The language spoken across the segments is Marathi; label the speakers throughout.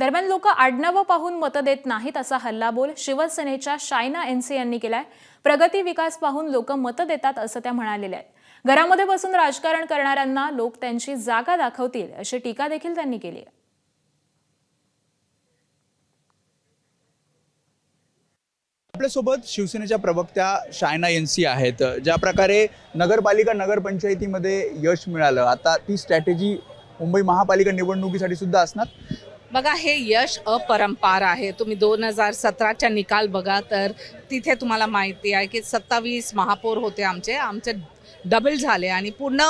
Speaker 1: दरम्यान लोक आडनावं पाहून मतं देत नाहीत असा हल्लाबोल शिवसेनेच्या शायना एनसी यांनी केलाय। प्रगती विकास पाहून लोक मतं देतात असं त्या म्हणालेल्या आहेत। घरामध्ये बसून राजकारण करणाऱ्यांना लोक त्यांची जागा दाखवतील अशी टीका देखील त्यांनी केली आहे।
Speaker 2: आपल्यासोबत शिवसेनेच्या प्रवक्त्या शायना एनसी आहेत। ज्या प्रकारे नगरपालिका नगरपंचायतीमध्ये यश मिळालं, आता ती स्ट्रॅटेजी मुंबई महापालिका निवडणुकीसाठी सुद्धा असणार।
Speaker 3: बघा, हे यश अपरंपार आहे। तुम्ही 2017च्या निकाल बघा तर तिथे तुम्हाला माहिती आहे की 27 महापौर होते आमचे डबल झाले आणि पूर्ण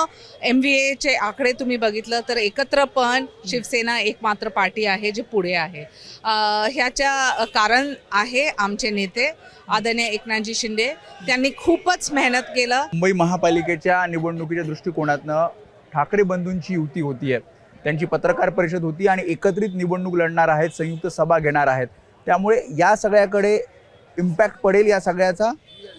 Speaker 3: MVAचे आकडे तुम्ही बघितलं तर एकत्र पण शिवसेना एकमात्र पार्टी आहे जे पुढे आहे। ह्याच्या कारण आहे आमचे नेते आदरणीय एकनाथजी शिंदे, त्यांनी खूपच मेहनत केलं।
Speaker 2: मुंबई महापालिकेच्या निवडणुकीच्या दृष्टिकोनातनं ठाकरे बंधूंची युती होतीये, त्यांची पत्रकार परिषद होती आणि एकत्रित निवडणूक लढणार आहेत, संयुक्त सभा घेणार आहेत। त्यामुळे या सगळ्याकडे इम्पॅक्ट पडेल। या सगळ्याचा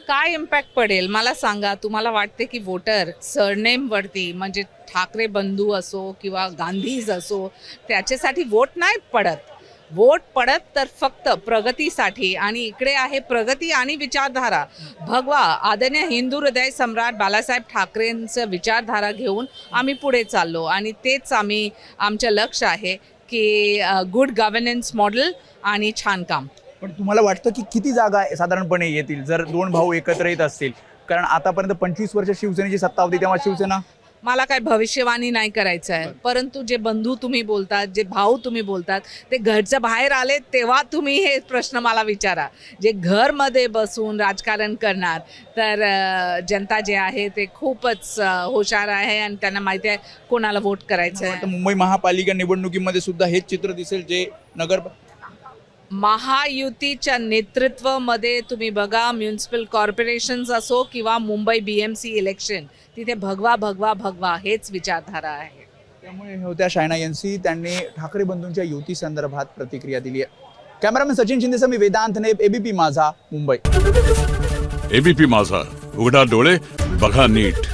Speaker 3: काय इम्पॅक्ट पडेल मला सांगा। तुम्हाला वाटते की वोटर सरनेमवरती म्हणजे ठाकरे बंधू असो किंवा गांधीज असो त्याच्यासाठी वोट नाही पडत। वोट पडत तर फक्त प्रगतीसाठी, आणि इकडे आहे प्रगती आणि विचारधारा भगवा आदरणीय हिंदू हृदय सम्राट बाळासाहेब ठाकरेंचं विचारधारा घेऊन आम्ही पुढे चाललो आणि तेच आमचं लक्ष आहे की गुड गव्हर्नन्स मॉडेल आणि छान काम।
Speaker 2: पण तुम्हाला वाटतं की किती जागा साधारणपणे येतील जर दोन भाऊ एकत्र येत असतील? कारण आतापर्यंत 25 वर्ष शिवसेनेची सत्ता होती, तेव्हा शिवसेना
Speaker 3: मला काय भविष्यवाणी नाही करायचं आहे, परंतु जे बंधू तुम्ही बोलतात, जे भाऊ तुम्ही बोलतात, ते घरच्या बाहेर आले तेव्हा तुम्ही हे प्रश्न मला विचारा। जे घरमध्ये बसून राजकारण करणार तर जनता जे आहे ते खूपच हुशार आहे आणि त्यांना माहिती आहे कोणाला वोट करायचं आहे।
Speaker 2: मुंबई महापालिका निवडणुकीमध्ये सुद्धा हेच चित्र दिसेल जे नगर
Speaker 3: महायुतीच्या नेतृत्वामध्ये तुम्ही बघा, म्युनिसिपल कॉर्पोरेशन्स असो किंवा मुंबई BMC इलेक्शन, तिथे भगवा भगवा भगवा हेच विचारधारा आहे।
Speaker 2: त्यामुळे होत्या शायना एनसी, त्यांनी ठाकरे बंधूंच्या युती संदर्भात प्रतिक्रिया दिली आहे। कॅमेरामॅन सचिन शिंदेसह मी वेदांत नेप, ABP माझा, मुंबई।
Speaker 4: ABP माझा, उघडा डोळे बघा नीट।